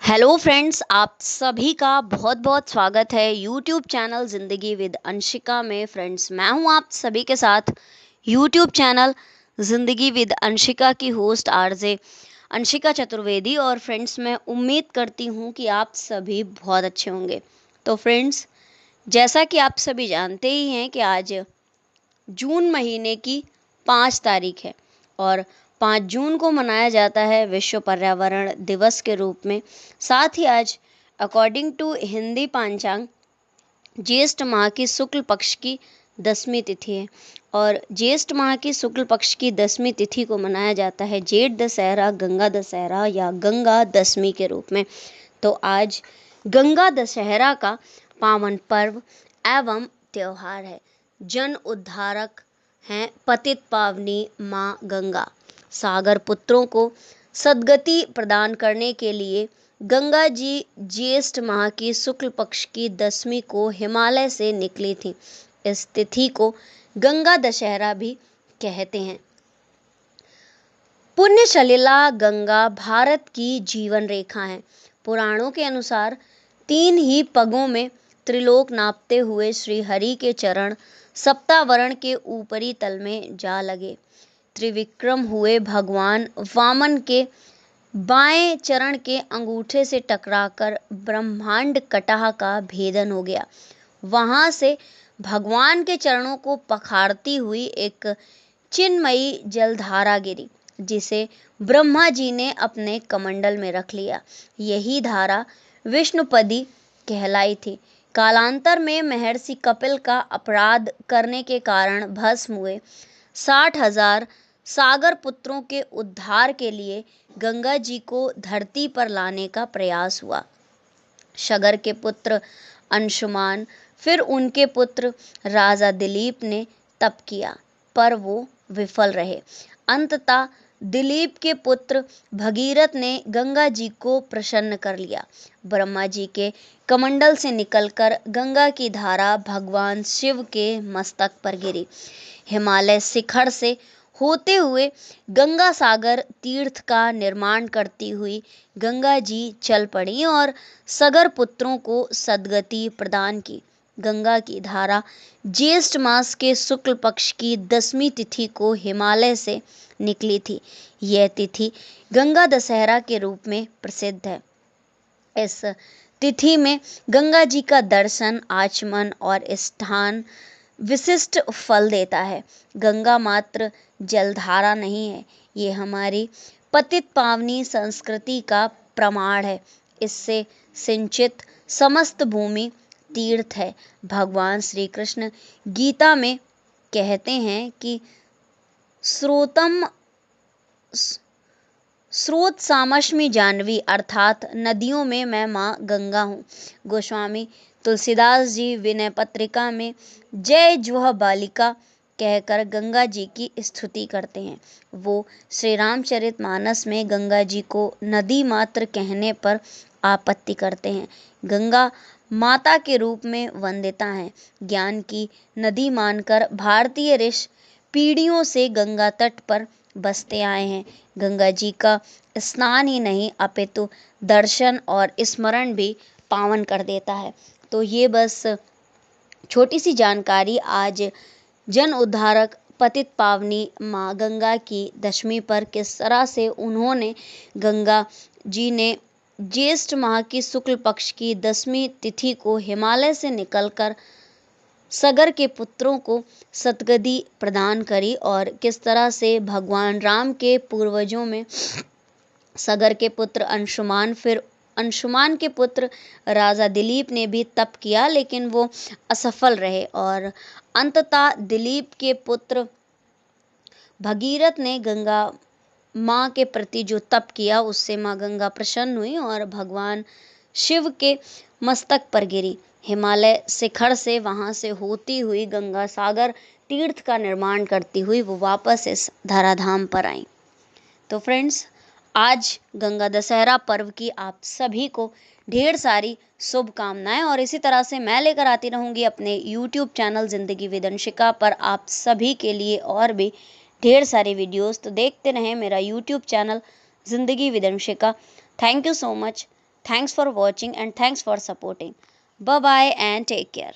Hello friends, आप सभी का बहुत बहुत स्वागत है यूट्यूब चैनल ज़िंदगी विद अंशिका में। फ्रेंड्स, मैं हूं आप सभी के साथ यूट्यूब चैनल ज़िंदगी विद अंशिका की होस्ट आरजे अंशिका चतुर्वेदी। और फ्रेंड्स, मैं उम्मीद करती हूं कि आप सभी बहुत अच्छे होंगे। तो फ्रेंड्स, जैसा कि आप सभी जानते ही हैं कि आज जून महीने की 5 तारीख है और 5 जून को मनाया जाता है विश्व पर्यावरण दिवस के रूप में। साथ ही आज अकॉर्डिंग टू हिंदी पंचांग ज्येष्ठ माह की शुक्ल पक्ष की 10वीं तिथि है और ज्येष्ठ माह की शुक्ल पक्ष की 10वीं तिथि को मनाया जाता है जेठ दशहरा, गंगा दशहरा या गंगा दशमी के रूप में। तो आज गंगा दशहरा का पावन पर्व एवं त्योहार है। जन उद्धारक हैं पतित पावनी माँ गंगा। सागर पुत्रों को सद्गति प्रदान करने के लिए गंगा जी ज्येष्ठ माह की शुक्ल पक्ष की 10वीं को हिमालय से निकली थी। इस तिथि को गंगा दशहरा भी कहते हैं। पुण्य सलिला गंगा भारत की जीवन रेखा है। पुराणों के अनुसार 3 ही पगों में त्रिलोक नापते हुए श्री हरि के चरण सप्तावरण के ऊपरी तल में जा लगे। त्रिविक्रम हुए भगवान वामन के बाएं चरण के अंगूठे से टकराकर ब्रह्मांड कटह का भेदन हो गया। वहां से भगवान के चरणों को पखाड़ती हुई एक चिन्मयी जलधारा गिरी, जिसे ब्रह्मा जी ने अपने कमंडल में रख लिया। यही धारा विष्णुपदी कहलाई थी। कालांतर में महर्षि कपिल का अपराध करने के कारण भस्म हुए 60,000 सागर पुत्रों के उद्धार के लिए गंगा जी को धरती पर लाने का प्रयास हुआ। शगर के पुत्र अंशुमान फिर उनके पुत्र राजा दिलीप ने तप किया, पर वो विफल रहे। अंततः दिलीप के पुत्र भगीरथ ने गंगा जी को प्रसन्न कर लिया। ब्रह्मा जी के कमंडल से निकलकर गंगा की धारा भगवान शिव के मस्तक पर गिरी। हिमालय शिखर से होते हुए गंगा सागर तीर्थ का निर्माण करती हुई गंगा जी चल पड़ी और सगर पुत्रों को सद्गति प्रदान की। गंगा की धारा ज्येष्ठ मास के शुक्ल पक्ष की 10वीं तिथि को हिमालय से निकली थी। यह तिथि गंगा दशहरा के रूप में प्रसिद्ध है। इस तिथि में गंगा जी का दर्शन, आचमन और स्नान विशिष्ट फल देता है। गंगा मात्र जलधारा नहीं है, ये हमारी पतित पावनी संस्कृति का प्रमाण है। इससे सिंचित समस्त भूमि तीर्थ है। भगवान श्री कृष्ण गीता में कहते हैं कि स्रोत सामश्मी जानवी, अर्थात नदियों में मैं माँ गंगा हूँ। गोस्वामी तुलसीदास जी विनय पत्रिका में जय जुह बालिका कहकर गंगा जी की स्तुति करते हैं। वो श्री रामचरितमानस में गंगा जी को नदी मात्र कहने पर आपत्ति करते हैं। गंगा माता के रूप में वंदिता है। ज्ञान की नदी मानकर भारतीय ऋषि पीढ़ियों से गंगा तट पर बसते आए हैं। गंगा जी का स्नान ही नहीं अपितु दर्शन और स्मरण भी पावन कर देता है। तो ये बस छोटी सी जानकारी आज जन उद्धारक पतित पावनी माँ गंगा की 10वीं पर किस तरह से उन्होंने गंगा जी ने ज्येष्ठ माह की शुक्ल पक्ष की 10वीं तिथि को हिमालय से निकलकर सगर के पुत्रों को सद्गति प्रदान करी और किस तरह से भगवान राम के पूर्वजों में सगर के पुत्र अंशुमान, फिर अंशुमान के पुत्र राजा दिलीप ने भी तप किया, लेकिन वो असफल रहे और अंततः दिलीप के पुत्र भगीरथ ने गंगा माँ के प्रति जो तप किया उससे माँ गंगा प्रसन्न हुई और भगवान शिव के मस्तक पर गिरी। हिमालय शिखर से वहाँ से होती हुई गंगा सागर तीर्थ का निर्माण करती हुई वो वापस इस धराधाम पर आई। तो फ्रेंड्स, आज गंगा दशहरा पर्व की आप सभी को ढेर सारी शुभकामनाएं और इसी तरह से मैं लेकर आती रहूँगी अपने यूट्यूब चैनल ज़िंदगी विद अंशिका पर आप सभी के लिए और भी ढेर सारे वीडियोस। तो देखते रहें मेरा यूट्यूब चैनल ज़िंदगी with Anshika. Thank you so much. Thanks for watching and thanks for supporting. Bye bye and take care.